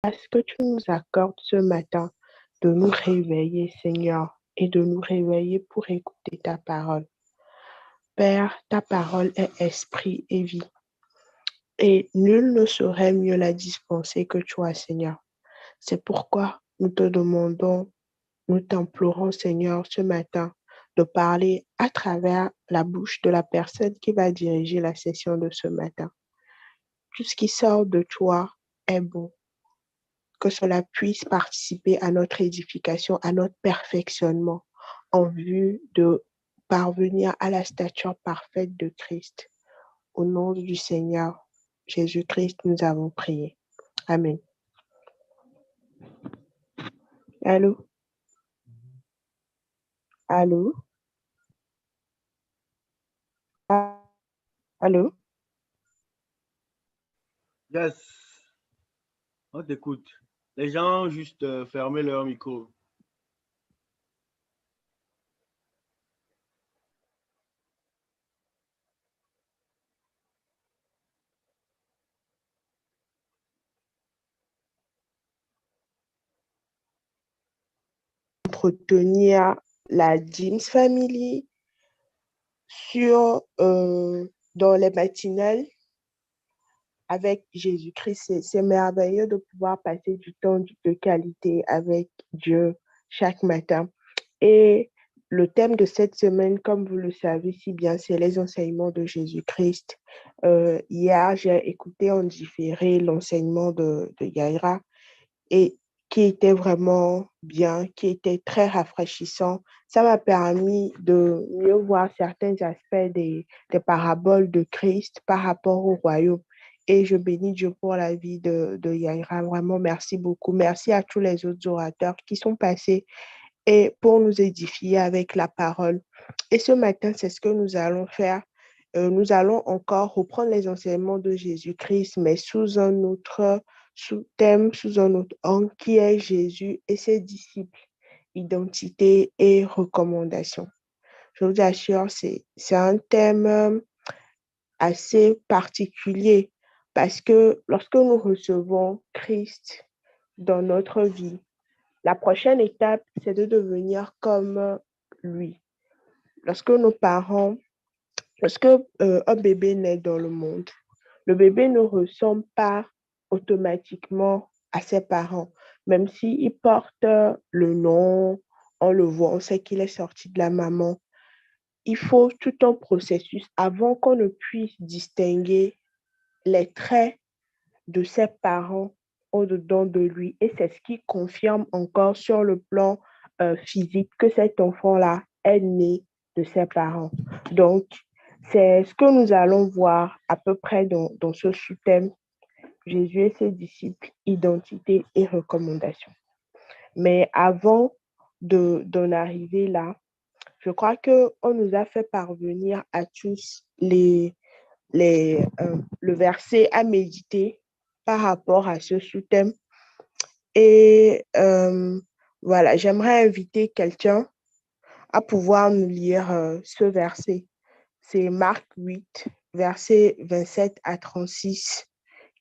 grâce que tu nous accordes ce matin de nous réveiller, Seigneur, et de nous réveiller pour écouter ta parole. Père, ta parole est esprit et vie, et nul ne saurait mieux la dispenser que toi, Seigneur. C'est pourquoi nous te demandons, nous t'implorons, Seigneur, ce matin, de parler à travers la bouche de la personne qui va diriger la session de ce matin. Tout ce qui sort de toi est bon, que cela puisse participer à notre édification, à notre perfectionnement, en vue de parvenir à la stature parfaite de Christ. Au nom du Seigneur Jésus-Christ, nous avons prié. Amen. Allô? Allô? Allô? Yes, on t'écoute. Les gens ont juste fermé leur micro. Entretenir la James Family dans les matinales avec Jésus-Christ. C'est merveilleux de pouvoir passer du temps de qualité avec Dieu chaque matin. Et le thème de cette semaine, comme vous le savez si bien, c'est les enseignements de Jésus-Christ. Hier, j'ai écouté en différé l'enseignement de Yaira et qui était vraiment bien, qui était très rafraîchissant. Ça m'a permis de mieux voir certains aspects des paraboles de Christ par rapport au royaume. Et je bénis Dieu pour la vie de Yaira. Vraiment, merci beaucoup. Merci à tous les autres orateurs qui sont passés et pour nous édifier avec la parole. Et ce matin, c'est ce que nous allons faire. Nous allons encore reprendre les enseignements de Jésus-Christ, mais sous un autre sous-thème, sous un autre angle, qui est Jésus et ses disciples, identité et recommandation. Je vous assure, c'est un thème assez particulier parce que lorsque nous recevons Christ dans notre vie, la prochaine étape, c'est de devenir comme lui. Lorsque nos parents, lorsque un bébé naît dans le monde, le bébé ne ressemble pas automatiquement à ses parents, même s'il porte le nom, on le voit, on sait qu'il est sorti de la maman. Il faut tout un processus avant qu'on ne puisse distinguer les traits de ses parents au-dedans de lui. Et c'est ce qui confirme encore sur le plan physique que cet enfant-là est né de ses parents. Donc, c'est ce que nous allons voir à peu près dans ce sous-thème, Jésus et ses disciples, identité et recommandation. Mais avant d'en arriver là, je crois qu'on nous a fait parvenir à tous le verset à méditer par rapport à ce sous-thème. Et voilà, j'aimerais inviter quelqu'un à pouvoir nous lire ce verset. C'est Marc 8, verset 27 à 36,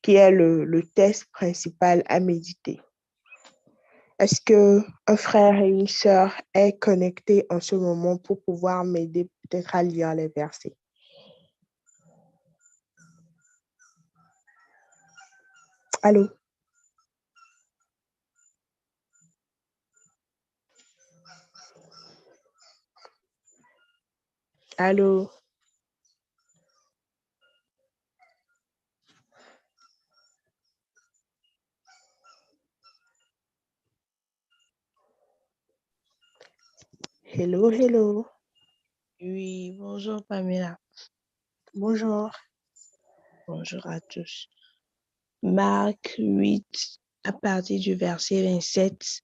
qui est le texte principal à méditer. Est-ce qu'un frère et une sœur est connecté en ce moment pour pouvoir m'aider peut-être à lire les versets? Allô? Allô? Hello, hello. Oui, bonjour Pamela. Bonjour. Bonjour à tous. Marc 8, à partir du verset 27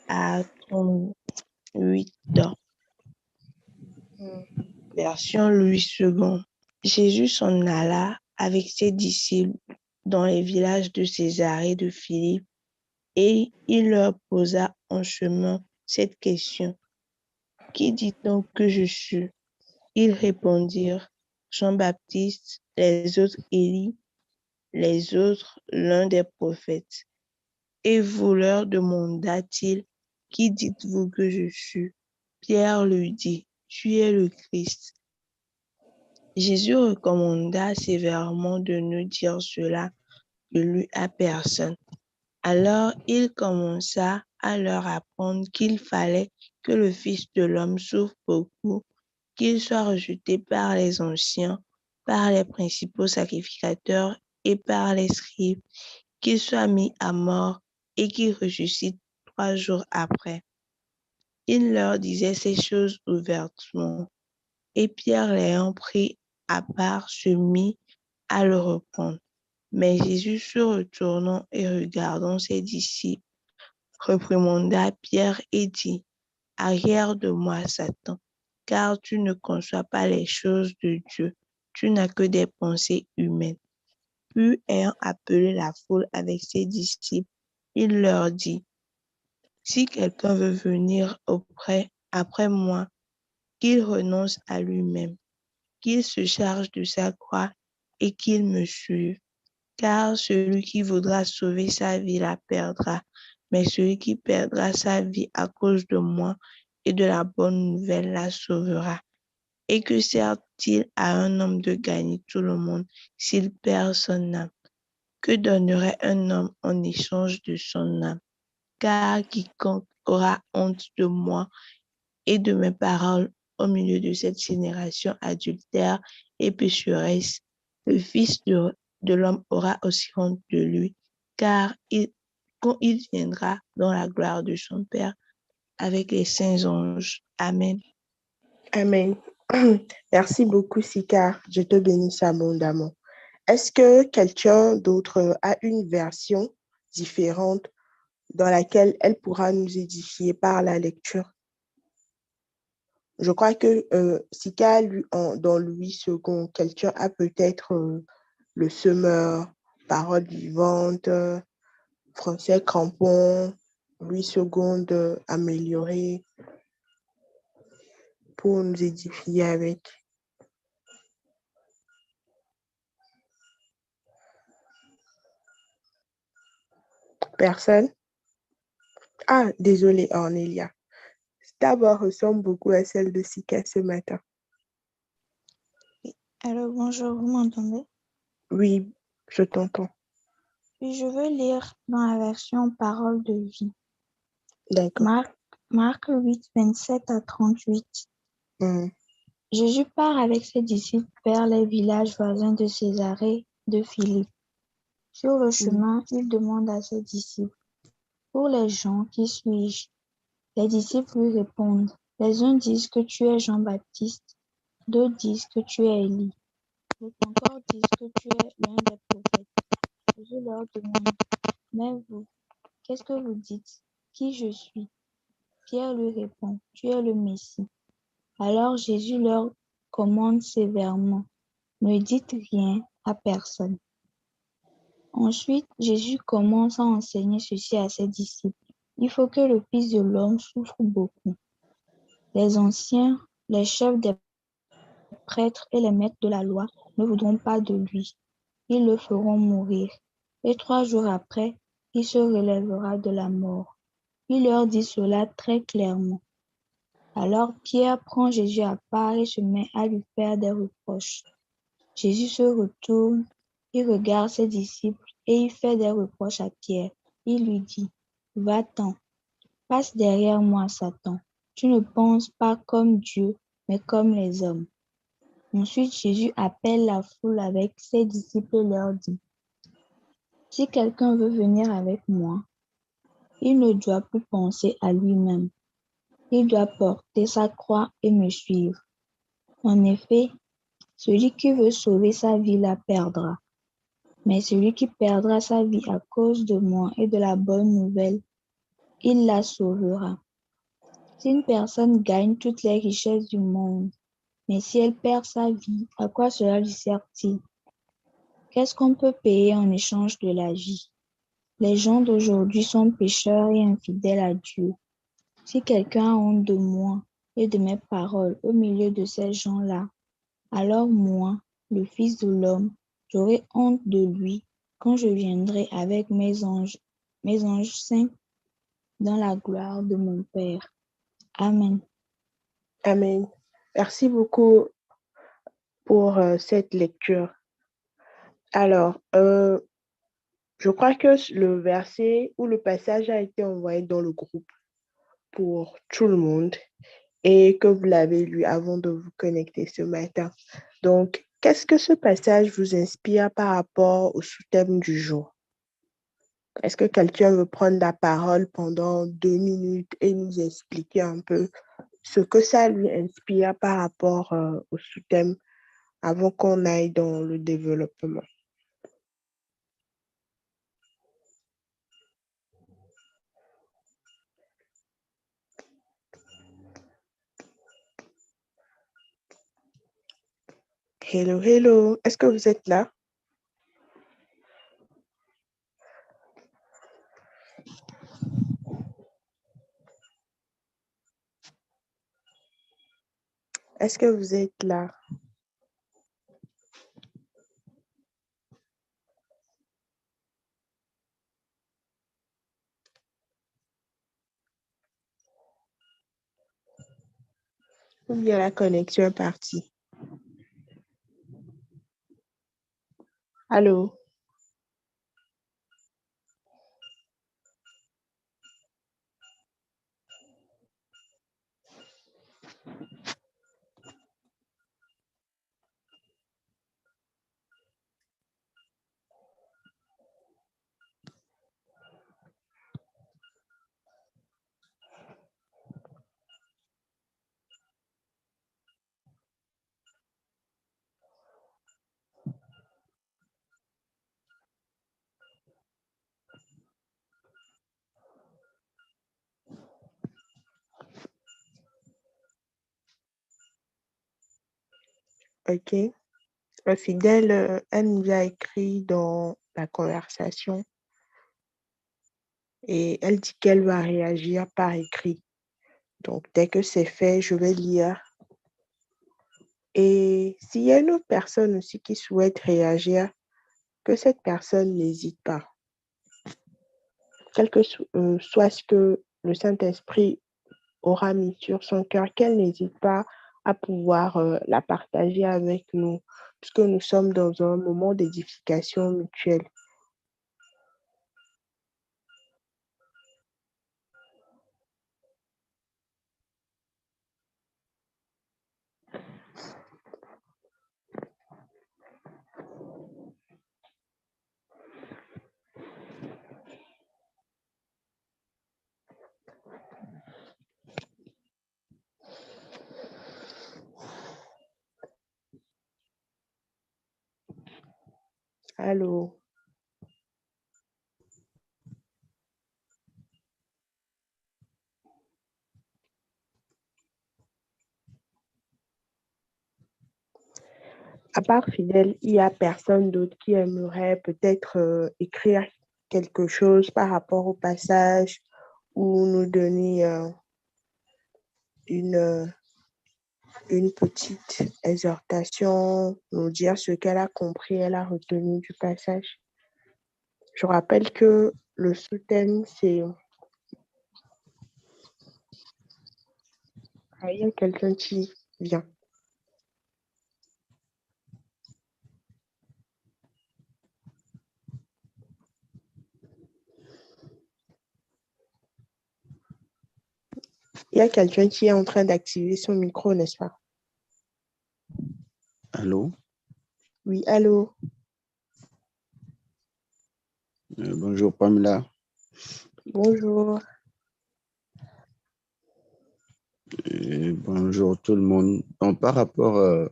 à 38. Version Louis II. Jésus s'en alla avec ses disciples dans les villages de Césarée de Philippe et il leur posa en chemin cette question. Qui dit-on que je suis? Ils répondirent, Jean-Baptiste, les autres Élie, les autres l'un des prophètes. Et vous leur demanda-t-il, qui dites-vous que je suis? Pierre lui dit, tu es le Christ. Jésus recommanda sévèrement de ne dire cela de lui à personne. Alors il commença à leur apprendre qu'il fallait que le Fils de l'homme souffre beaucoup, qu'il soit rejeté par les anciens, par les principaux sacrificateurs et par les scribes, qu'il soit mis à mort et qu'il ressuscite 3 jours après. Il leur disait ces choses ouvertement, et Pierre l'ayant pris à part se mit à le reprendre. Mais Jésus, se retournant et regardant ses disciples, réprimanda Pierre et dit, arrière de moi, Satan, car tu ne conçois pas les choses de Dieu, tu n'as que des pensées humaines. Puis, ayant appelé la foule avec ses disciples, il leur dit, si quelqu'un veut venir après moi, qu'il renonce à lui-même, qu'il se charge de sa croix et qu'il me suive. Car celui qui voudra sauver sa vie la perdra, mais celui qui perdra sa vie à cause de moi et de la bonne nouvelle la sauvera. Et que sert-il à un homme de gagner tout le monde s'il perd son âme? Que donnerait un homme en échange de son âme? Car quiconque aura honte de moi et de mes paroles au milieu de cette génération adultère et pécheresse, le Fils de l'homme aura aussi honte de lui, car quand il viendra dans la gloire de son Père avec les saints anges. Amen. Amen. Merci beaucoup, Sika. Je te bénisse abondamment. Est-ce que quelqu'un d'autre a une version différente dans laquelle elle pourra nous édifier par la lecture? Je crois que Sika, dans Louis II, quelqu'un a peut-être le semeur, parole vivante, français crampon, Louis II amélioré pour nous édifier avec. Personne? Ah, désolée, Ornelia. Ta voix ressemble beaucoup à celle de Sika ce matin. Alors, bonjour, vous m'entendez? Oui, je t'entends. Puis je veux lire dans la version Parole de vie. D'accord. Marc 8, 27 à 38. Jésus part avec ses disciples vers les villages voisins de Césarée de Philippe. Sur le chemin, il demande à ses disciples, pour les gens, qui suis-je? Les disciples lui répondent, les uns disent que tu es Jean-Baptiste, d'autres disent que tu es Élie, d'autres encore disent que tu es l'un des prophètes. Jésus leur demande, mais vous, qu'est-ce que vous dites? Qui je suis? Pierre lui répond, tu es le Messie. Alors Jésus leur commande sévèrement, ne dites rien à personne. Ensuite, Jésus commence à enseigner ceci à ses disciples. Il faut que le Fils de l'homme souffre beaucoup. Les anciens, les chefs des prêtres et les maîtres de la loi ne voudront pas de lui. Ils le feront mourir. Et 3 jours après, il se relèvera de la mort. Il leur dit cela très clairement. Alors Pierre prend Jésus à part et se met à lui faire des reproches. Jésus se retourne, il regarde ses disciples et il fait des reproches à Pierre. Il lui dit, va-t'en, passe derrière moi, Satan. Tu ne penses pas comme Dieu, mais comme les hommes. Ensuite, Jésus appelle la foule avec ses disciples et leur dit, si quelqu'un veut venir avec moi, il ne doit plus penser à lui-même. Il doit porter sa croix et me suivre. En effet, celui qui veut sauver sa vie la perdra. Mais celui qui perdra sa vie à cause de moi et de la bonne nouvelle, il la sauvera. Si une personne gagne toutes les richesses du monde, mais si elle perd sa vie, à quoi cela lui sert-il? Qu'est-ce qu'on peut payer en échange de la vie? Les gens d'aujourd'hui sont pécheurs et infidèles à Dieu. Si quelqu'un a honte de moi et de mes paroles au milieu de ces gens-là, alors moi, le Fils de l'homme, j'aurai honte de lui quand je viendrai avec mes anges mes anges saints, dans la gloire de mon Père. Amen. Amen. Merci beaucoup pour cette lecture. Alors, je crois que le verset ou le passage a été envoyé dans le groupe pour tout le monde et que vous l'avez lu avant de vous connecter ce matin. Donc, qu'est-ce que ce passage vous inspire par rapport au sous-thème du jour? Est-ce que quelqu'un veut prendre la parole pendant 2 minutes et nous expliquer un peu ce que ça lui inspire par rapport au sous-thème avant qu'on aille dans le développement? Hello, hello. Est-ce que vous êtes là? Est-ce que vous êtes là? Ou bien la connexion est partie? Allô? OK. Fidèle, elle nous a écrit dans la conversation et elle dit qu'elle va réagir par écrit. Donc, dès que c'est fait, je vais lire. Et s'il y a une autre personne aussi qui souhaite réagir, que cette personne n'hésite pas. Quel que soit ce que le Saint-Esprit aura mis sur son cœur, qu'elle n'hésite pas à pouvoir la partager avec nous, puisque nous sommes dans un moment d'édification mutuelle. Allô? À part Fidèle, il n'y a personne d'autre qui aimerait peut-être écrire quelque chose par rapport au passage ou nous donner une petite exhortation, nous dire ce qu'elle a compris, elle a retenu du passage. Je rappelle que le sous-thème, c'est... Ah, il y a quelqu'un qui vient. Il y a quelqu'un qui est en train d'activer son micro, n'est-ce pas? Allô? Oui, allô? Bonjour Pamela. Bonjour. Bonjour tout le monde. Donc, par rapport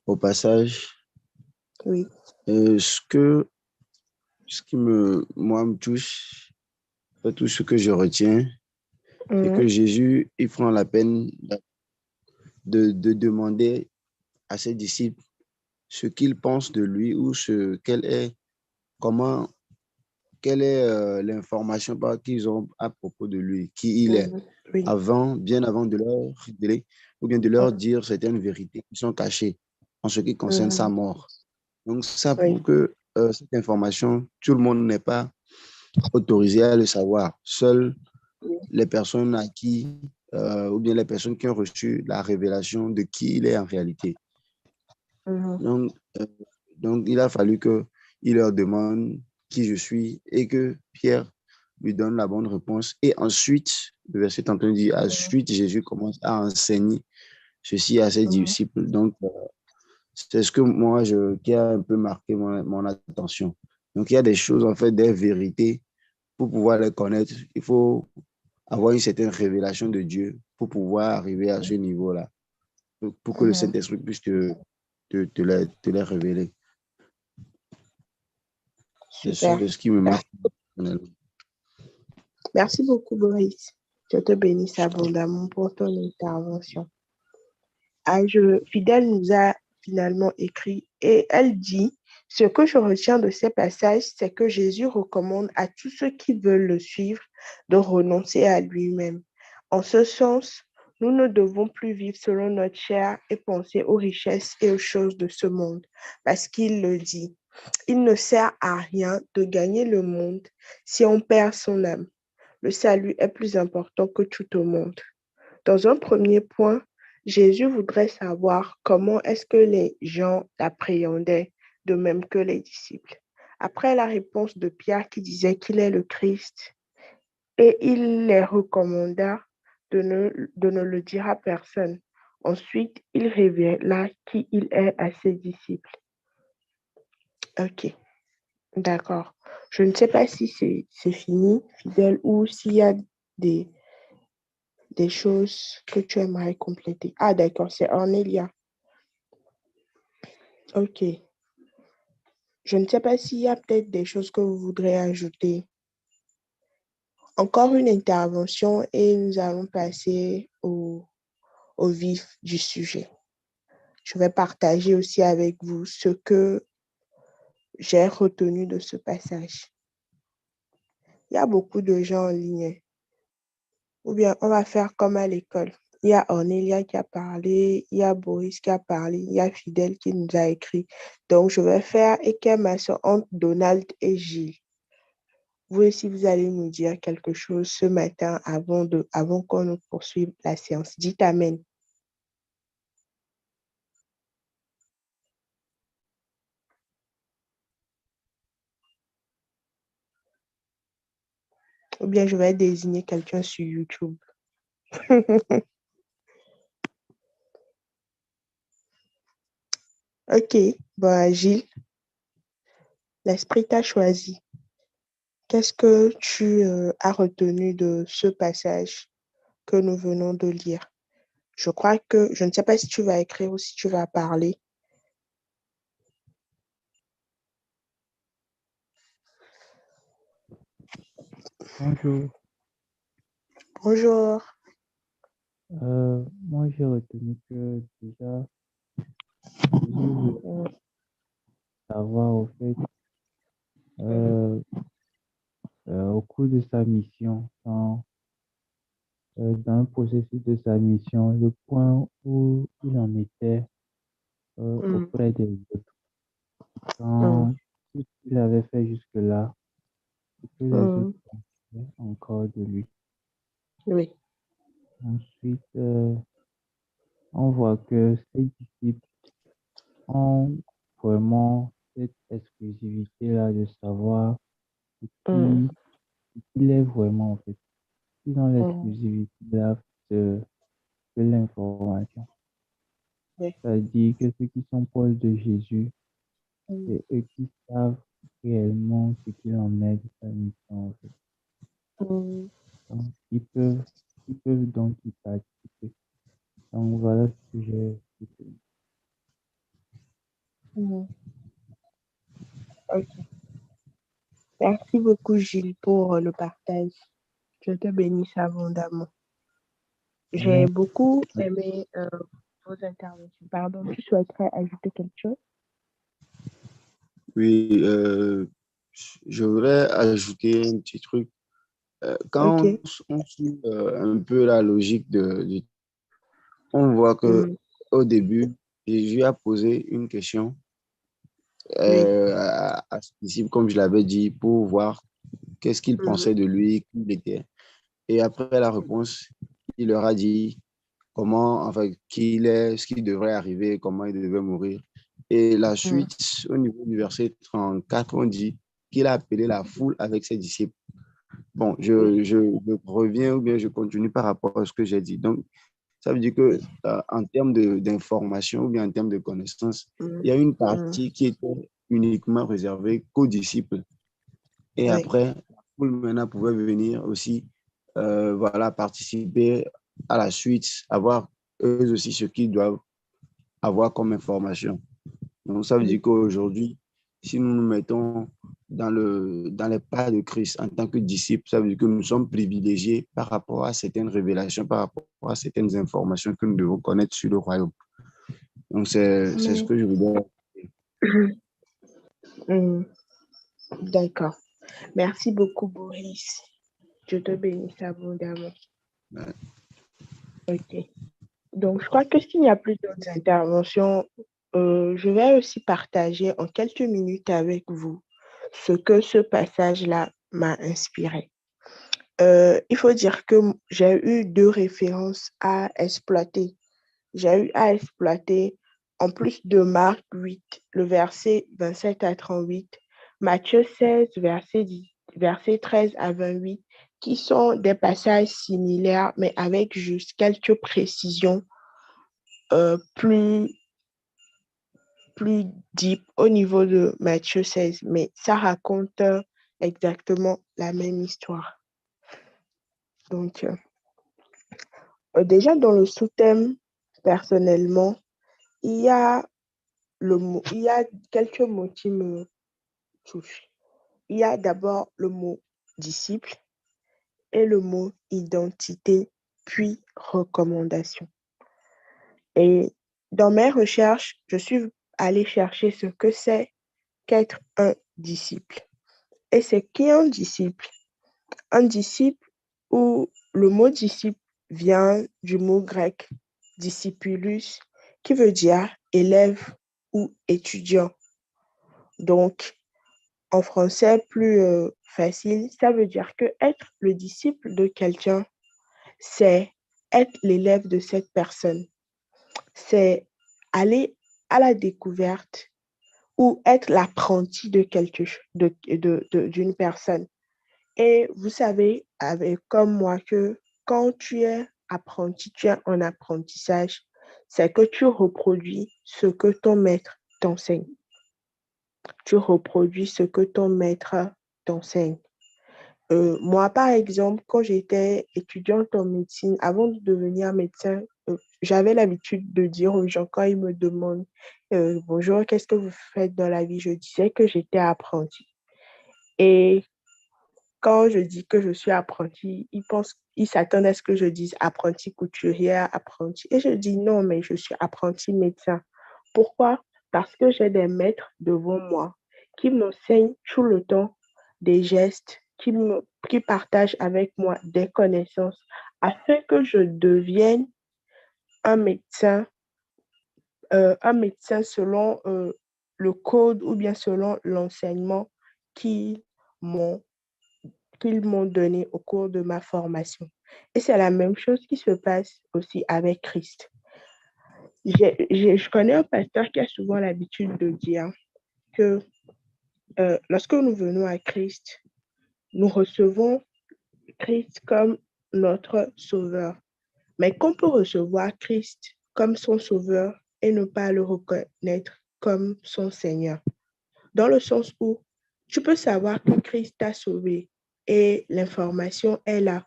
au passage, Oui. ce qui me touche, tout ce que je retiens, c'est que Jésus, il prend la peine de demander à ses disciples ce qu'ils pensent de lui ou quelle est l'information qu'ils ont à propos de lui, qui il est, Oui. bien avant de leur révéler ou bien de leur dire certaines vérités qui sont cachées en ce qui concerne sa mort. Donc ça prouve que cette information, tout le monde n'est pas autorisé à le savoir. Seules les personnes à qui, ou bien les personnes qui ont reçu la révélation de qui il est en réalité. Donc, il a fallu qu'il leur demande qui je suis et que Pierre lui donne la bonne réponse. Et ensuite, le verset 31 dit, ensuite, Jésus commence à enseigner ceci à ses disciples. Donc, c'est ce que moi, qui a un peu marqué mon attention. Donc, il y a des choses, en fait, des vérités. Pour pouvoir les connaître, il faut avoir une certaine révélation de Dieu pour pouvoir arriver à ce niveau-là, pour que le Saint-Esprit puisse te les révéler. C'est ce qui me marque. Merci beaucoup, Boris. Dieu te bénisse abondamment pour ton intervention. Fidèle nous a finalement écrit et elle dit, ce que je retiens de ces passages, c'est que Jésus recommande à tous ceux qui veulent le suivre de renoncer à lui-même. En ce sens, nous ne devons plus vivre selon notre chair et penser aux richesses et aux choses de ce monde, parce qu'il le dit. Il ne sert à rien de gagner le monde si on perd son âme. Le salut est plus important que tout au monde. Dans un premier point, Jésus voudrait savoir comment est-ce que les gens l'appréhendaient, de même que les disciples. Après la réponse de Pierre qui disait qu'il est le Christ, et il les recommanda de ne le dire à personne. Ensuite, il révéla qui il est à ses disciples. Ok, d'accord. Je ne sais pas si c'est fini, fidèle, ou s'il y a des choses que tu aimerais compléter. Ah, d'accord, c'est Ornelia. Ok. Je ne sais pas s'il y a peut-être des choses que vous voudrez ajouter. Encore une intervention et nous allons passer au vif du sujet. Je vais partager aussi avec vous ce que j'ai retenu de ce passage. Il y a beaucoup de gens en ligne. Ou bien on va faire comme à l'école. Il y a Ornelia qui a parlé, il y a Boris qui a parlé, il y a Fidèle qui nous a écrit. Donc, je vais faire équation entre Donald et Gilles. Vous aussi, vous allez nous dire quelque chose ce matin avant qu'on ne poursuive la séance. Dites Amen. Ou bien je vais désigner quelqu'un sur YouTube. Ok, bon, Gilles, l'esprit t'a choisi. Qu'est-ce que tu as retenu de ce passage que nous venons de lire? Je ne sais pas si tu vas écrire ou si tu vas parler. Bonjour. Bonjour. Moi, j'ai retenu que déjà, Jésus veut savoir au fait, au cours de sa mission, dans un processus de sa mission, le point où il en était auprès des autres. Quand tout ce qu'il avait fait jusque-là, et que les autres pensaient encore de lui. Oui. Ensuite, on voit que ses disciples ont vraiment cette exclusivité-là de savoir qui il est vraiment, en fait. Ils ont l'exclusivité-là de l'information. Oui. C'est-à-dire que ceux qui sont proches de Jésus, c'est eux qui savent réellement ce qu'il en est de sa mission, en fait. Donc, ils peuvent donc y participer. Donc, voilà ce que j'ai retenu. Ok. Merci beaucoup, Gilles, pour le partage. Je te bénisse abondamment. J'ai beaucoup aimé vos interventions. Pardon, tu souhaiterais ajouter quelque chose? Oui, je voudrais ajouter un petit truc. Quand on suit un peu la logique on voit que au début, Jésus a posé une question à ce disciple, comme je l'avais dit, pour voir qu'est-ce qu'ils pensaient de lui, qui il était. Et après la réponse, il leur a dit comment, enfin, qui il est, ce qui devrait arriver, comment il devait mourir. Et la suite, au niveau du verset 34, on dit qu'il a appelé la foule avec ses disciples. Bon, je reviens ou bien je continue par rapport à ce que j'ai dit. Donc, ça veut dire que en termes d'information ou bien en termes de connaissances, il y a une partie qui était uniquement réservée qu'aux disciples. Et après, la foule maintenant pouvait venir aussi voilà, participer à la suite, avoir eux aussi ce qu'ils doivent avoir comme information. Donc, ça veut dire qu'aujourd'hui, si nous nous mettons dans les pas de Christ en tant que disciples, ça veut dire que nous sommes privilégiés par rapport à certaines révélations, par rapport à certaines informations que nous devons connaître sur le royaume. Donc, c'est ce que je voudrais dire. D'accord. Merci beaucoup, Boris. Je te bénisse abondamment. Ouais. OK. Donc, je crois que s'il n'y a plus d'autres interventions, je vais aussi partager en quelques minutes avec vous ce que ce passage-là m'a inspiré. Il faut dire que j'ai eu 2 références à exploiter. J'ai eu à exploiter, en plus de Marc 8, le verset 27 à 38, Matthieu 16, verset 13 à 28, qui sont des passages similaires, mais avec juste quelques précisions plus deep au niveau de Matthieu 16, mais ça raconte exactement la même histoire. Donc, déjà dans le sous-thème, personnellement, il y a quelques mots qui me touchent. Il y a d'abord le mot disciple et le mot identité, puis recommandation. Et dans mes recherches, je suis allée chercher ce que c'est qu'être un disciple. Et c'est qui un disciple? Un disciple, où le mot disciple vient du mot grec discipulus, qui veut dire élève ou étudiant. Donc, en français plus facile, ça veut dire que être le disciple de quelqu'un, c'est être l'élève de cette personne. C'est aller à la découverte ou être l'apprenti de d'une personne. Et vous savez, comme moi, que quand tu es apprenti, tu es en apprentissage, c'est que tu reproduis ce que ton maître t'enseigne. Tu reproduis ce que ton maître t'enseigne. Moi, par exemple, quand j'étais étudiante en médecine, avant de devenir médecin, j'avais l'habitude de dire aux gens quand ils me demandent bonjour, qu'est-ce que vous faites dans la vie? Je disais que j'étais apprentie. Et quand je dis que je suis apprentie, ils s'attendent à ce que je dise apprentie couturière, apprentie. Et je dis non, mais je suis apprentie médecin. Pourquoi? Parce que j'ai des maîtres devant moi qui m'enseignent tout le temps des gestes, qui partagent avec moi des connaissances afin que je devienne un médecin selon le code ou bien selon l'enseignement qu'ils m'ont donné au cours de ma formation. Et c'est la même chose qui se passe aussi avec Christ. Je connais un pasteur qui a souvent l'habitude de dire que lorsque nous venons à Christ, nous recevons Christ comme notre sauveur. Mais qu'on peut recevoir Christ comme son sauveur et ne pas le reconnaître comme son Seigneur. Dans le sens où tu peux savoir que Christ t'a sauvé et l'information est là.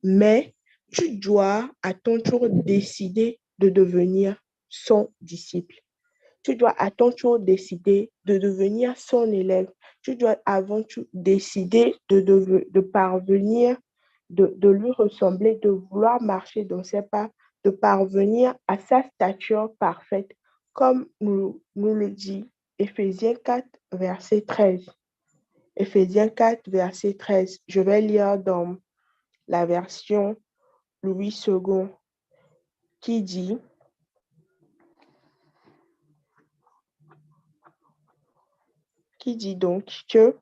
Mais tu dois à ton tour décider de devenir son disciple. Tu dois à ton tour décider de devenir son élève. Tu dois avant tout décider de parvenir, de lui ressembler, de vouloir marcher dans ses pas, de parvenir à sa stature parfaite, comme nous le dit Éphésiens 4, verset 13. Éphésiens 4, verset 13. Je vais lire dans la version Louis II qui dit donc que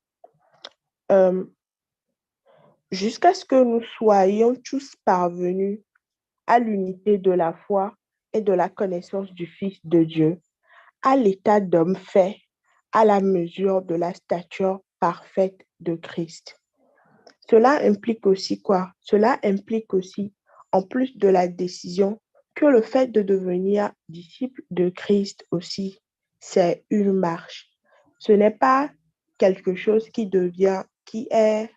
jusqu'à ce que nous soyons tous parvenus à l'unité de la foi et de la connaissance du Fils de Dieu, à l'état d'homme fait, à la mesure de la stature parfaite de Christ. Cela implique aussi quoi? Cela implique aussi, en plus de la décision, que le fait de devenir disciple de Christ aussi, c'est une marche. Ce n'est pas quelque chose qui est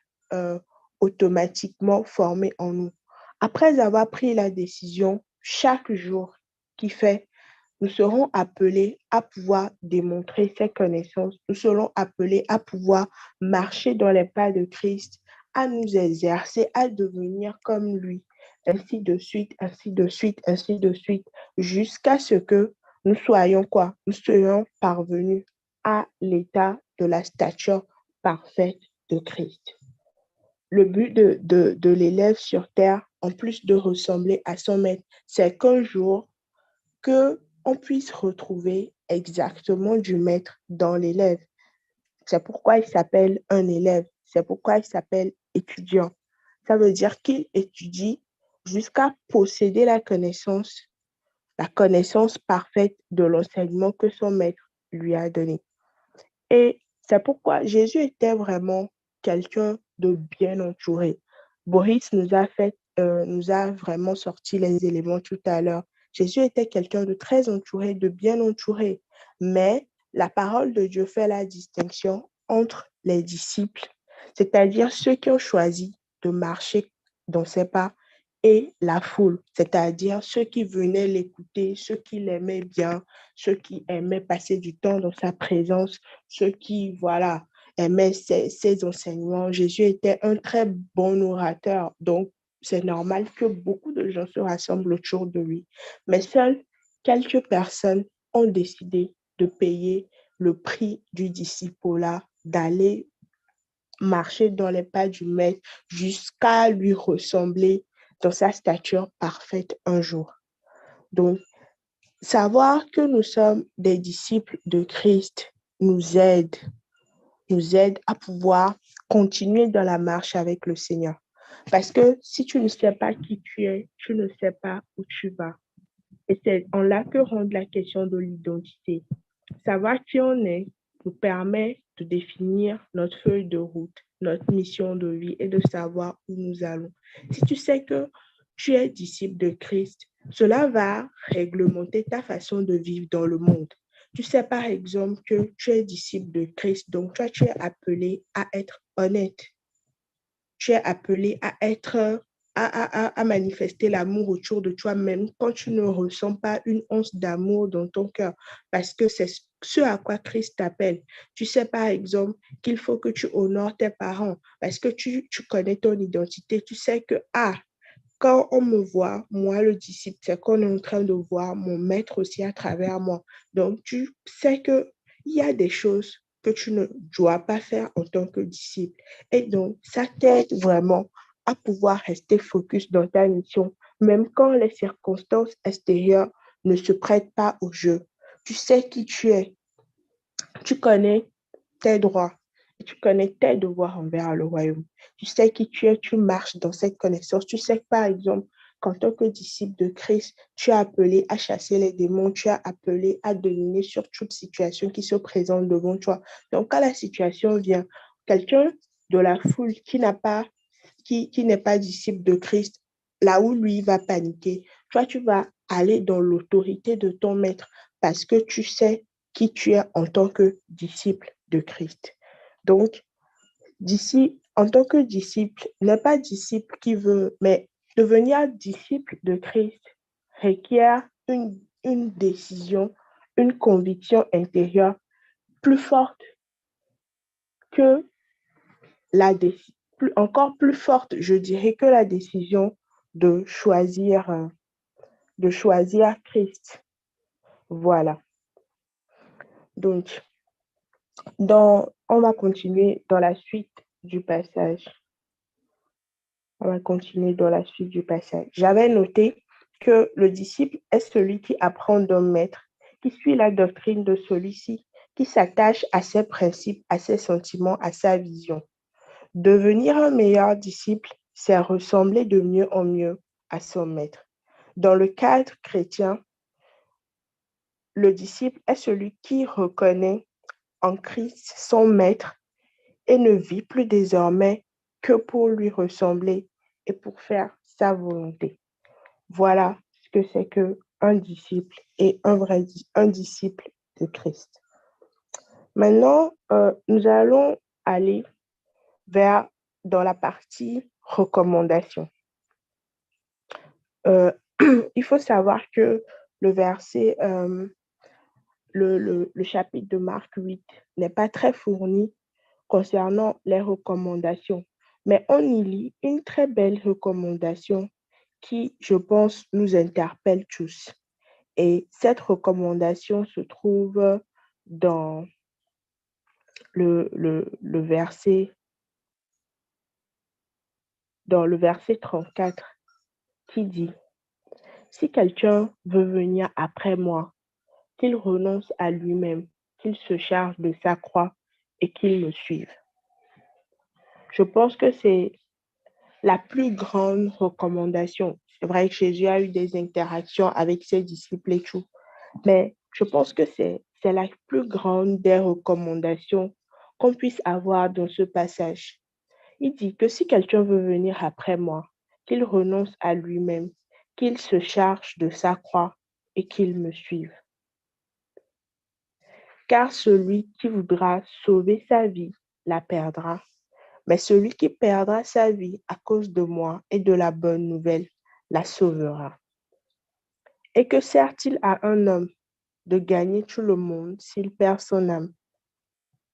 automatiquement formé en nous. Après avoir pris la décision, chaque jour qui fait, nous serons appelés à pouvoir démontrer ces connaissances. Nous serons appelés à pouvoir marcher dans les pas de Christ, à nous exercer, à devenir comme lui, ainsi de suite, ainsi de suite, ainsi de suite, jusqu'à ce que nous soyons quoi? Nous soyons parvenus à l'état de la stature parfaite de Christ. Le but de l'élève sur terre, en plus de ressembler à son maître, c'est qu'un jour, qu'on puisse retrouver exactement du maître dans l'élève. C'est pourquoi il s'appelle un élève. C'est pourquoi il s'appelle étudiant. Ça veut dire qu'il étudie jusqu'à posséder la connaissance parfaite de l'enseignement que son maître lui a donné. Et c'est pourquoi Jésus était vraiment quelqu'un de bien entouré. Boris nous a vraiment sorti les éléments tout à l'heure. Jésus était quelqu'un de très entouré, de bien entouré. Mais la parole de Dieu fait la distinction entre les disciples, c'est-à-dire ceux qui ont choisi de marcher dans ses pas, et la foule, c'est-à-dire ceux qui venaient l'écouter, ceux qui l'aimaient bien, ceux qui aimaient passer du temps dans sa présence, ceux qui, voilà, aimaient ses enseignements. Jésus était un très bon orateur, donc c'est normal que beaucoup de gens se rassemblent autour de lui. Mais seules quelques personnes ont décidé de payer le prix du disciple-là, d'aller marcher dans les pas du maître jusqu'à lui ressembler dans sa stature parfaite un jour. Donc, savoir que nous sommes des disciples de Christ nous aide à pouvoir continuer dans la marche avec le Seigneur. Parce que si tu ne sais pas qui tu es, tu ne sais pas où tu vas. Et c'est en là que rentre la question de l'identité. Savoir qui on est nous permet de définir notre feuille de route, notre mission de vie et de savoir où nous allons. Si tu sais que tu es disciple de Christ, cela va réglementer ta façon de vivre dans le monde. Tu sais par exemple que tu es disciple de Christ, donc toi tu es appelé à être honnête. Tu es appelé à être à manifester l'amour autour de toi-même quand tu ne ressens pas une once d'amour dans ton cœur, parce que c'est ce à quoi Christ t'appelle. Tu sais par exemple qu'il faut que tu honores tes parents parce que tu connais ton identité. Tu sais que, quand on me voit, moi le disciple, c'est qu'on est en train de voir mon maître aussi à travers moi. Donc tu sais qu'il y a des choses que tu ne dois pas faire en tant que disciple. Et donc, ça t'aide vraiment à pouvoir rester focus dans ta mission, même quand les circonstances extérieures ne se prêtent pas au jeu. Tu sais qui tu es, tu connais tes droits, et tu connais tes devoirs envers le royaume. Tu sais qui tu es, tu marches dans cette connaissance. Tu sais que, par exemple, qu'en tant que disciple de Christ, tu es appelé à chasser les démons, tu es appelé à dominer sur toute situation qui se présente devant toi. Donc, quand la situation vient, quelqu'un de la foule qui n'est pas disciple de Christ, là où lui va paniquer, toi, tu vas aller dans l'autorité de ton maître parce que tu sais qui tu es en tant que disciple de Christ. Donc, en tant que disciple, n'est pas disciple qui veut, mais devenir disciple de Christ requiert une décision, une conviction intérieure plus forte que encore plus forte, je dirais, que la décision de choisir Christ. Voilà. Donc, on va continuer dans la suite du passage. J'avais noté que le disciple est celui qui apprend d'un maître, qui suit la doctrine de celui-ci, qui s'attache à ses principes, à ses sentiments, à sa vision. Devenir un meilleur disciple, c'est ressembler de mieux en mieux à son maître. Dans le cadre chrétien, le disciple est celui qui reconnaît en Christ son maître et ne vit plus désormais que pour lui ressembler et pour faire sa volonté. Voilà ce que c'est qu'un disciple et un disciple de Christ. Maintenant, nous allons aller dans la partie recommandation. Il faut savoir que le verset, le chapitre de Marc 8 n'est pas très fourni concernant les recommandations, mais on y lit une très belle recommandation qui, je pense, nous interpelle tous. Et cette recommandation se trouve dans le verset 34 qui dit « Si quelqu'un veut venir après moi, qu'il renonce à lui-même, qu'il se charge de sa croix et qu'il me suive. » Je pense que c'est la plus grande recommandation. C'est vrai que Jésus a eu des interactions avec ses disciples et tout, mais je pense que c'est la plus grande des recommandations qu'on puisse avoir dans ce passage. Il dit que si quelqu'un veut venir après moi, qu'il renonce à lui-même, qu'il se charge de sa croix et qu'il me suive. Car celui qui voudra sauver sa vie la perdra, mais celui qui perdra sa vie à cause de moi et de la bonne nouvelle la sauvera. Et que sert-il à un homme de gagner tout le monde s'il perd son âme?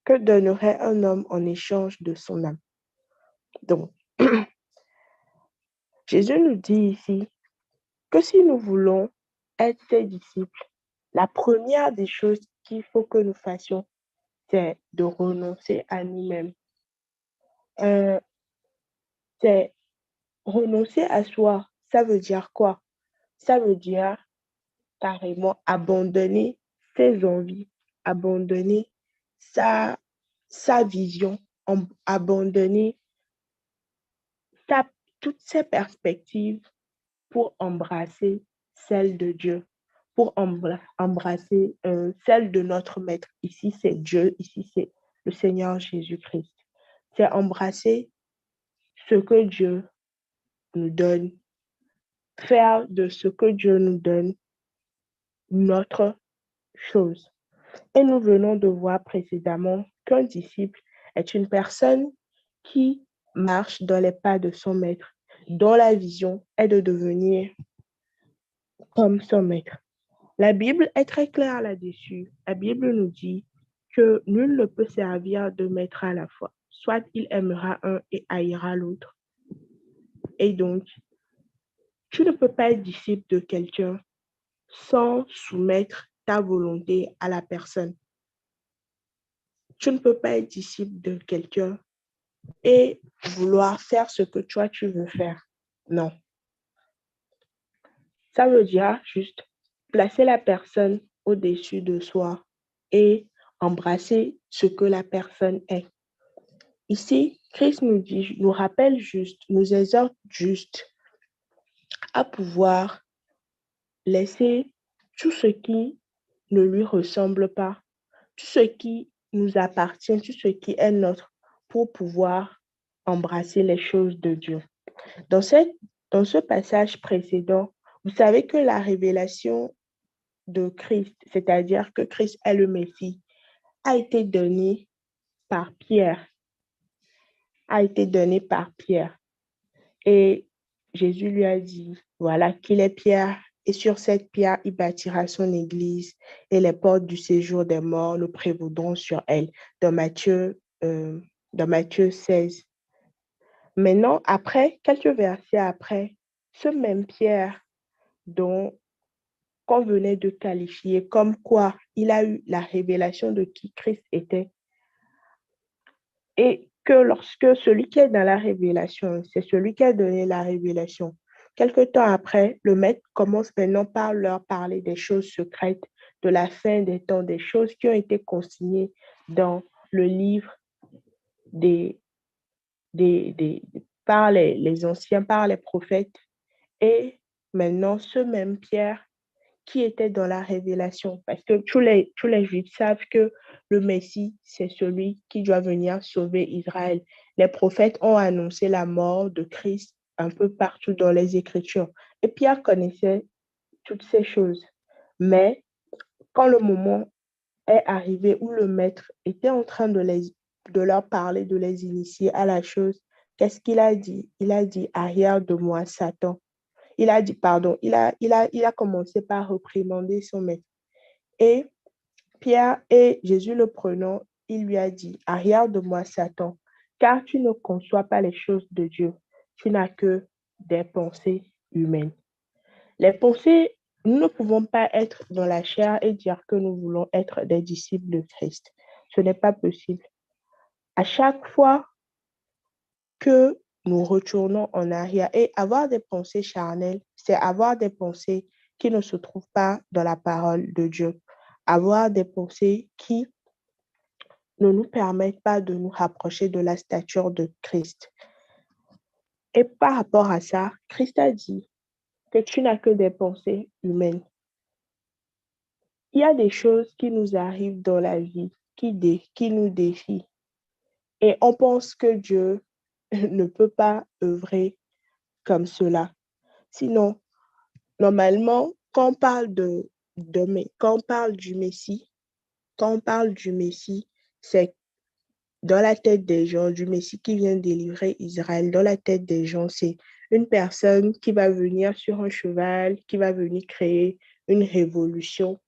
Que donnerait un homme en échange de son âme? Donc, Jésus nous dit ici que si nous voulons être ses disciples, la première des choses qu'il faut que nous fassions, c'est de renoncer à nous-mêmes. C'est renoncer à soi. Ça veut dire quoi? Ça veut dire carrément abandonner ses envies, abandonner sa vision, abandonner toutes ses perspectives pour embrasser celle de Dieu, pour embrasser celle de notre Maître. Ici, c'est Dieu, ici, c'est le Seigneur Jésus-Christ. C'est embrasser ce que Dieu nous donne, faire de ce que Dieu nous donne notre chose. Et nous venons de voir précédemment qu'un disciple est une personne qui marche dans les pas de son maître, dont la vision est de devenir comme son maître. La Bible est très claire là-dessus. La Bible nous dit que nul ne peut servir de maître à la fois. Soit il aimera un et haïra l'autre. Et donc, tu ne peux pas être disciple de quelqu'un sans soumettre ta volonté à la personne. Tu ne peux pas être disciple de quelqu'un et vouloir faire ce que toi tu veux faire. Non. Ça veut dire juste placer la personne au-dessus de soi et embrasser ce que la personne est. Ici, Christ nous rappelle juste, nous exhorte juste à pouvoir laisser tout ce qui ne lui ressemble pas, tout ce qui nous appartient, tout ce qui est notre, pour pouvoir embrasser les choses de Dieu. Dans ce passage précédent, vous savez que la révélation de Christ, c'est-à-dire que Christ est le Messie, a été donnée par Pierre. Et Jésus lui a dit, voilà qu'il est Pierre, et sur cette pierre, il bâtira son église, et les portes du séjour des morts ne prévaudront sur elle. Dans Matthieu 16. Maintenant, après, quelques versets après, ce même Pierre qu'on venait de qualifier comme quoi il a eu la révélation de qui Christ était, et que lorsque celui qui est dans la révélation, c'est celui qui a donné la révélation. Quelque temps après, le maître commence maintenant par leur parler des choses secrètes, de la fin des temps, des choses qui ont été consignées dans le livre des par les anciens, par les prophètes. Et maintenant, ce même Pierre qui était dans la révélation, parce que tous les Juifs savent que le Messie, c'est celui qui doit venir sauver Israël. Les prophètes ont annoncé la mort de Christ un peu partout dans les Écritures. Et Pierre connaissait toutes ces choses. Mais quand le moment est arrivé où le maître était en train de leur parler, de les initier à la chose, qu'est-ce qu'il a dit? Il a dit, arrière de moi, Satan. Il a dit, pardon, il a commencé par réprimander son maître. Et Pierre et Jésus le prenant, il lui a dit, arrière de moi, Satan, car tu ne conçois pas les choses de Dieu. Tu n'as que des pensées humaines. Les pensées, nous ne pouvons pas être dans la chair et dire que nous voulons être des disciples de Christ. Ce n'est pas possible. À chaque fois que nous retournons en arrière et avoir des pensées charnelles, c'est avoir des pensées qui ne se trouvent pas dans la parole de Dieu. Avoir des pensées qui ne nous permettent pas de nous rapprocher de la stature de Christ. Et par rapport à ça, Christ a dit que tu n'as que des pensées humaines. Il y a des choses qui nous arrivent dans la vie, qui nous défient. Et on pense que Dieu ne peut pas œuvrer comme cela. Sinon, normalement, quand on parle quand on parle du Messie, c'est dans la tête des gens, du Messie qui vient délivrer Israël, dans la tête des gens, c'est une personne qui va venir sur un cheval, qui va venir créer une révolution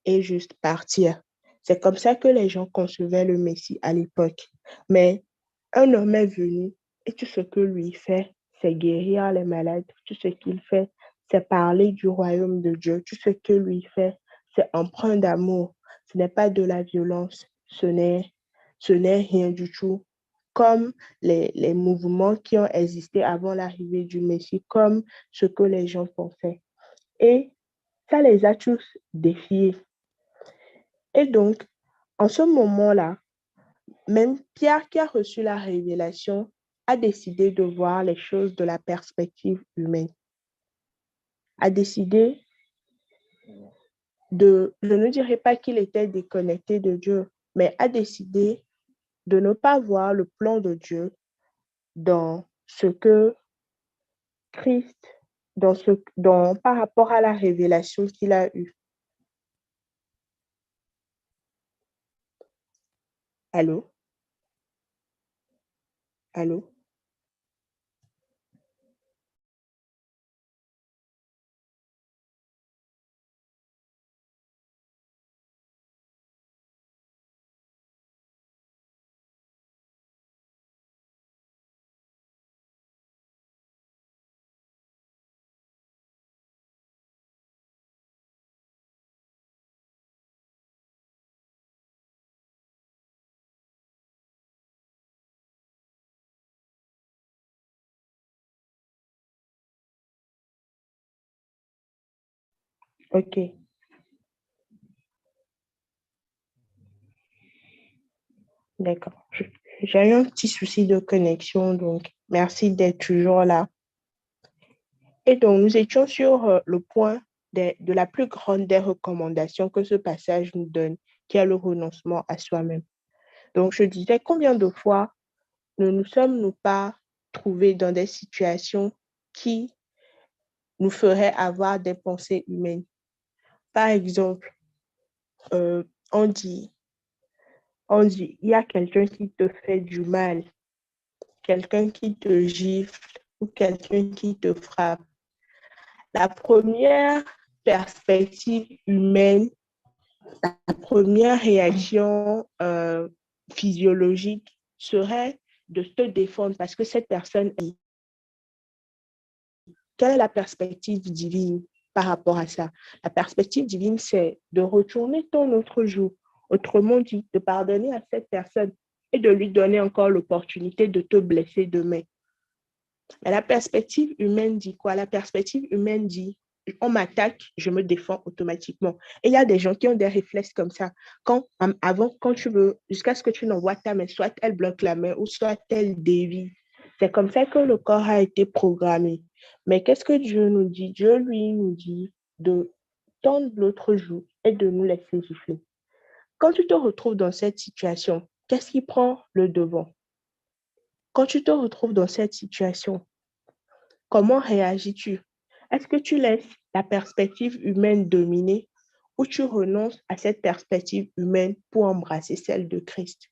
et juste partir. C'est comme ça que les gens concevaient le Messie à l'époque. Mais un homme est venu et tout ce que lui fait, c'est guérir les malades. Tout ce qu'il fait, c'est parler du royaume de Dieu. Tout ce que lui fait, c'est empreint d'amour. Ce n'est pas de la violence. Ce n'est rien du tout. Comme les mouvements qui ont existé avant l'arrivée du Messie, comme ce que les gens pensaient. Et ça les a tous défiés. Et donc, en ce moment-là, même Pierre qui a reçu la révélation a décidé de voir les choses de la perspective humaine. A décidé je ne dirais pas qu'il était déconnecté de Dieu, mais a décidé de ne pas voir le plan de Dieu dans ce que Christ, par rapport à la révélation qu'il a eue. Allô? Allô? OK. D'accord. J'ai eu un petit souci de connexion, donc merci d'être toujours là. Et donc, nous étions sur le point de la plus grande des recommandations que ce passage nous donne, qui est le renoncement à soi-même. Donc, je disais, combien de fois ne nous sommes-nous pas trouvés dans des situations qui nous feraient avoir des pensées humaines? Par exemple, on dit, il y a quelqu'un qui te fait du mal, quelqu'un qui te gifle ou quelqu'un qui te frappe. La première perspective humaine, la première réaction physiologique serait de te défendre parce que cette personne est. Quelle est la perspective divine par rapport à ça? La perspective divine, c'est de retourner ton autre jour. Autrement dit, de pardonner à cette personne et de lui donner encore l'opportunité de te blesser demain. Mais la perspective humaine dit quoi? La perspective humaine dit, on m'attaque, je me défends automatiquement. Et il y a des gens qui ont des réflexes comme ça. Quand tu veux, jusqu'à ce que tu n'envoies ta main, soit elle bloque la main ou soit elle dévie. C'est comme ça que le corps a été programmé. Mais qu'est-ce que Dieu nous dit? Dieu, lui, nous dit de tendre l'autre joue et de nous laisser gifler. Quand tu te retrouves dans cette situation, qu'est-ce qui prend le devant? Quand tu te retrouves dans cette situation, comment réagis-tu? Est-ce que tu laisses la perspective humaine dominer ou tu renonces à cette perspective humaine pour embrasser celle de Christ?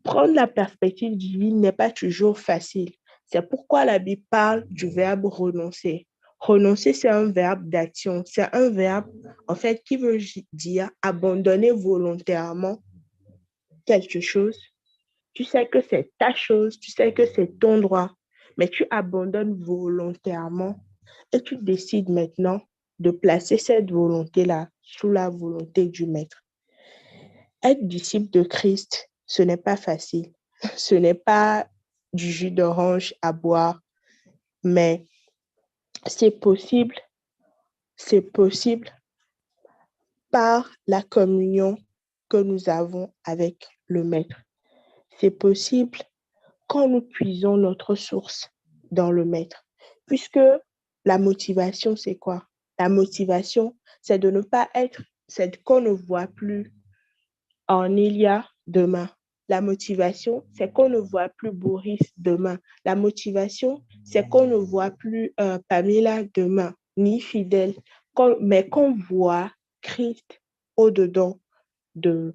Prendre la perspective divine n'est pas toujours facile. C'est pourquoi la Bible parle du verbe renoncer. Renoncer, c'est un verbe d'action. C'est un verbe, en fait, qui veut dire abandonner volontairement quelque chose. Tu sais que c'est ta chose, tu sais que c'est ton droit, mais tu abandonnes volontairement et tu décides maintenant de placer cette volonté-là sous la volonté du Maître. Être disciple de Christ, ce n'est pas facile. Ce n'est pas du jus d'orange à boire, mais c'est possible par la communion que nous avons avec le Maître. C'est possible quand nous puisons notre source dans le Maître. Puisque la motivation, c'est quoi? La motivation, c'est de ne pas être, c'est qu'on ne voit plus Ornelia demain. La motivation, c'est qu'on ne voit plus Boris demain. La motivation, c'est qu'on ne voit plus Pamela demain, ni Fidèle, mais qu'on voit Christ au-dedans de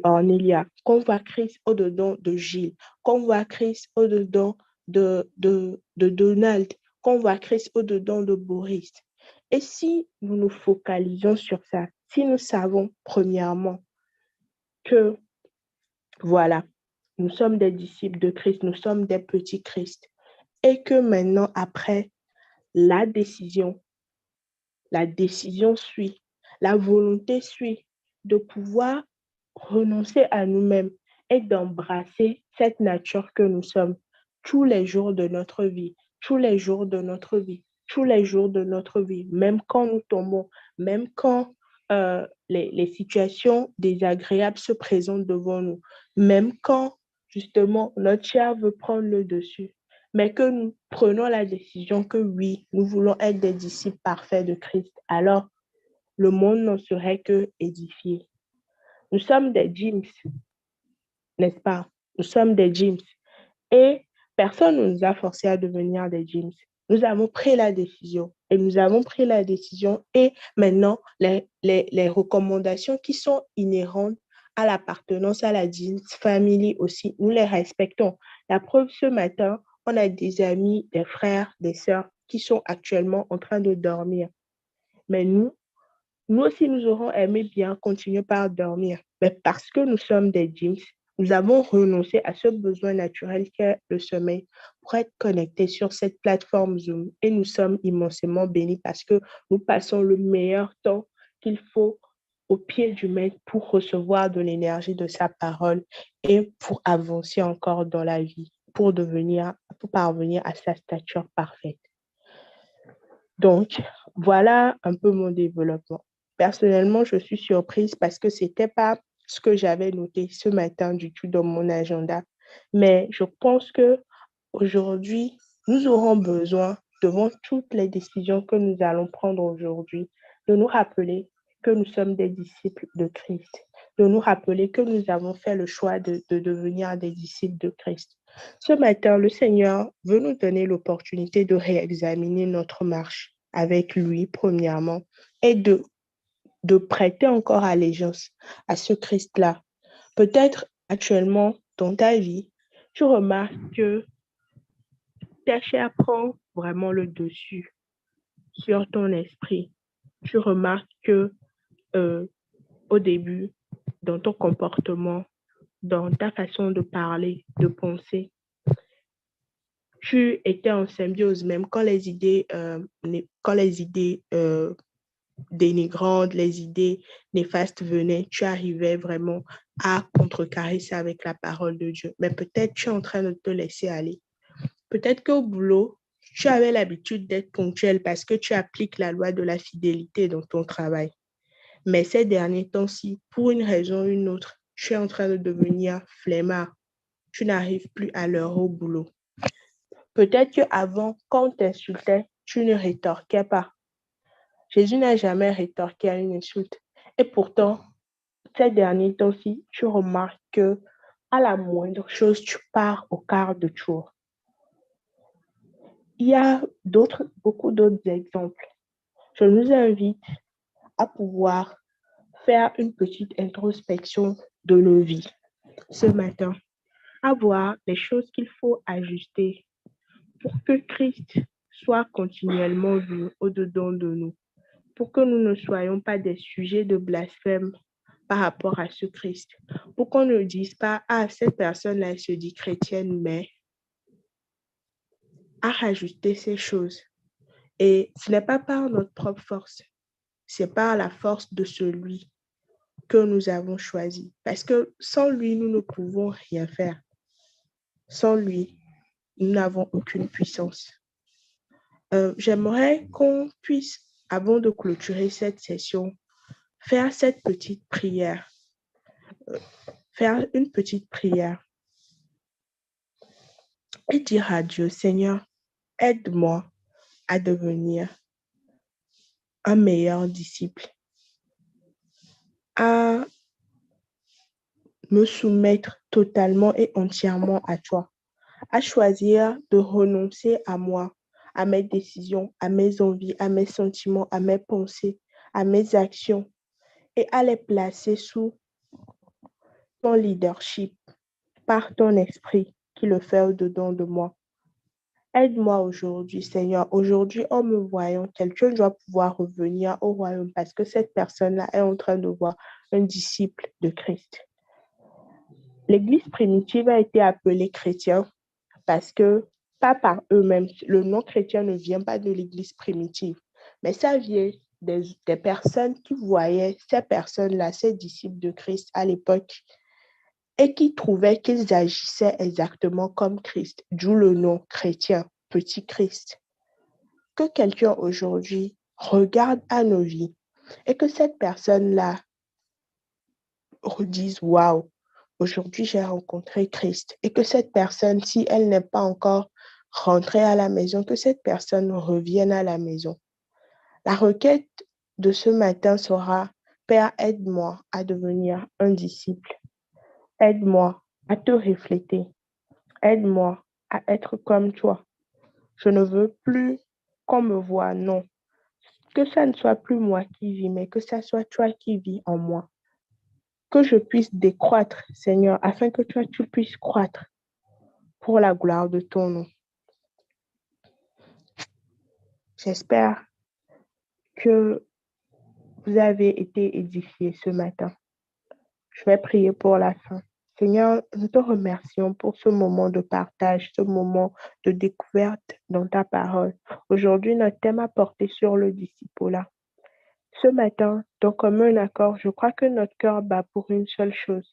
Ornelia, qu'on voit Christ au-dedans de Gilles, qu'on voit Christ au-dedans de Donald, qu'on voit Christ au-dedans de Boris. Et si nous nous focalisons sur ça, si nous savons premièrement que, voilà, nous sommes des disciples de Christ, nous sommes des petits Christ, et que maintenant, après, la décision suit, la volonté suit de pouvoir renoncer à nous-mêmes et d'embrasser cette nature que nous sommes tous les jours de notre vie, tous les jours de notre vie, tous les jours de notre vie, même quand nous tombons, même quand les situations désagréables se présentent devant nous, même quand justement notre chair veut prendre le dessus, mais que nous prenons la décision que oui, nous voulons être des disciples parfaits de Christ, alors le monde n'en serait que édifié. Nous sommes des James, n'est-ce pas? Nous sommes des James. Et personne ne nous a forcés à devenir des James. Nous avons pris la décision. Et nous avons pris la décision. Et maintenant, les recommandations qui sont inhérentes à l'appartenance à la James Family aussi, nous les respectons. La preuve, ce matin, on a des amis, des frères, des sœurs qui sont actuellement en train de dormir. Mais nous aussi, nous aurons aimé bien continuer par dormir. Mais parce que nous sommes des James, nous avons renoncé à ce besoin naturel qu'est le sommeil pour être connectés sur cette plateforme Zoom. Et nous sommes immensément bénis parce que nous passons le meilleur temps qu'il faut au pied du Maître pour recevoir de l'énergie de sa parole et pour avancer encore dans la vie, pour parvenir à sa stature parfaite. Donc, voilà un peu mon développement. Personnellement, je suis surprise parce que ce n'était pas ce que j'avais noté ce matin du tout dans mon agenda. Mais je pense qu'aujourd'hui, nous aurons besoin, devant toutes les décisions que nous allons prendre aujourd'hui, de nous rappeler que nous sommes des disciples de Christ, de nous rappeler que nous avons fait le choix de devenir des disciples de Christ. Ce matin, le Seigneur veut nous donner l'opportunité de réexaminer notre marche avec lui, premièrement, et de prêter encore allégeance à ce Christ-là. Peut-être actuellement, dans ta vie, tu remarques que ta chair prend vraiment le dessus sur ton esprit. Tu remarques que au début, dans ton comportement, dans ta façon de parler, de penser, tu étais en symbiose, même quand les idées dénigrantes, les idées néfastes venaient, tu arrivais vraiment à contrecarrer ça avec la parole de Dieu. Mais peut-être tu es en train de te laisser aller. Peut-être qu'au boulot, tu avais l'habitude d'être ponctuel parce que tu appliques la loi de la fidélité dans ton travail. Mais ces derniers temps-ci, pour une raison ou une autre, tu es en train de devenir flemmard. tu n'arrives plus à l'heure au boulot. Peut-être qu'avant, quand on t'insultait, tu ne rétorquais pas. Jésus n'a jamais rétorqué à une insulte. Et pourtant, ces derniers temps-ci, tu remarques que à la moindre chose, tu pars au quart de tour. Il y a beaucoup d'autres exemples. Je nous invite à pouvoir faire une petite introspection de nos vies ce matin, à voir les choses qu'il faut ajuster pour que Christ soit continuellement vu au-dedans de nous, pour que nous ne soyons pas des sujets de blasphème par rapport à ce Christ, pour qu'on ne dise pas « Ah, cette personne-là, elle se dit chrétienne, mais… » à rajuster ces choses. Et ce n'est pas par notre propre force, c'est par la force de celui que nous avons choisi. Parce que sans lui, nous ne pouvons rien faire. Sans lui, nous n'avons aucune puissance. J'aimerais qu'on puisse, avant de clôturer cette session, faire cette petite prière. Faire une petite prière. Et dire à Dieu, Seigneur, aide-moi à devenir un meilleur disciple, à me soumettre totalement et entièrement à toi, à choisir de renoncer à moi, à mes décisions, à mes envies, à mes sentiments, à mes pensées, à mes actions, et à les placer sous ton leadership, par ton esprit qui le fait au-dedans de moi. Aide-moi aujourd'hui, Seigneur. Aujourd'hui, en me voyant, quelqu'un doit pouvoir revenir au royaume parce que cette personne-là est en train de voir un disciple de Christ. L'Église primitive a été appelée chrétien parce que, pas par eux-mêmes, le nom chrétien ne vient pas de l'Église primitive, mais ça vient des personnes qui voyaient ces personnes-là, ces disciples de Christ à l'époque, et qui trouvaient qu'ils agissaient exactement comme Christ, d'où le nom chrétien, petit Christ. Que quelqu'un aujourd'hui regarde à nos vies et que cette personne-là redise « Waouh, aujourd'hui j'ai rencontré Christ » et que cette personne, si elle n'est pas encore rentrée à la maison, que cette personne revienne à la maison. La requête de ce matin sera « Père, aide-moi à devenir un disciple. Aide-moi à te refléter. Aide-moi à être comme toi. Je ne veux plus qu'on me voie, non. Que ça ne soit plus moi qui vis, mais que ça soit toi qui vis en moi. Que je puisse décroître, Seigneur, afin que toi, tu puisses croître pour la gloire de ton nom. J'espère que vous avez été édifiés ce matin. Je vais prier pour la fin. Seigneur, nous te remercions pour ce moment de partage, ce moment de découverte dans ta parole. Aujourd'hui, notre thème a porté sur le discipulat. Ce matin, dans commun accord, je crois que notre cœur bat pour une seule chose,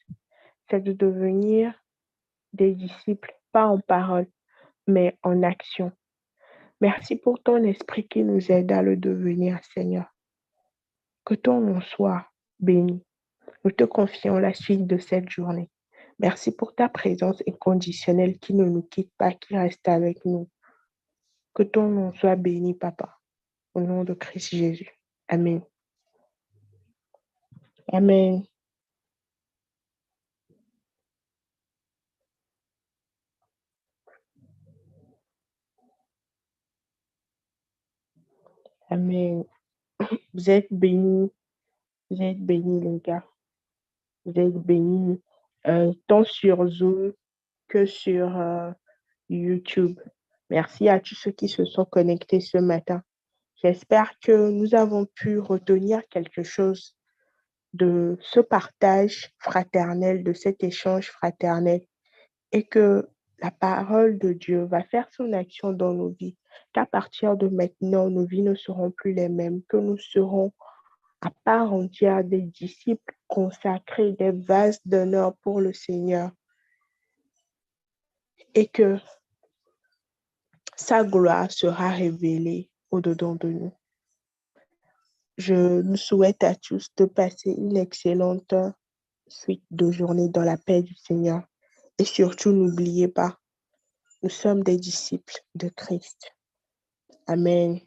c'est de devenir des disciples, pas en parole, mais en action. Merci pour ton esprit qui nous aide à le devenir, Seigneur. Que ton nom soit béni. Nous te confions la suite de cette journée. Merci pour ta présence inconditionnelle qui ne nous quitte pas, qui reste avec nous. Que ton nom soit béni, Papa. Au nom de Christ Jésus. Amen. Amen. Amen. Vous êtes bénis. Vous êtes bénis, les gars. Vous êtes bénis tant sur Zoom que sur YouTube. Merci à tous ceux qui se sont connectés ce matin. J'espère que nous avons pu retenir quelque chose de ce partage fraternel, de cet échange fraternel, et que la parole de Dieu va faire son action dans nos vies, qu'à partir de maintenant, nos vies ne seront plus les mêmes, que nous serons à part entière des disciples consacrés, des vases d'honneur pour le Seigneur, et que sa gloire sera révélée au-dedans de nous. Je nous souhaite à tous de passer une excellente suite de journée dans la paix du Seigneur Et surtout, n'oubliez pas, nous sommes des disciples de Christ. Amen.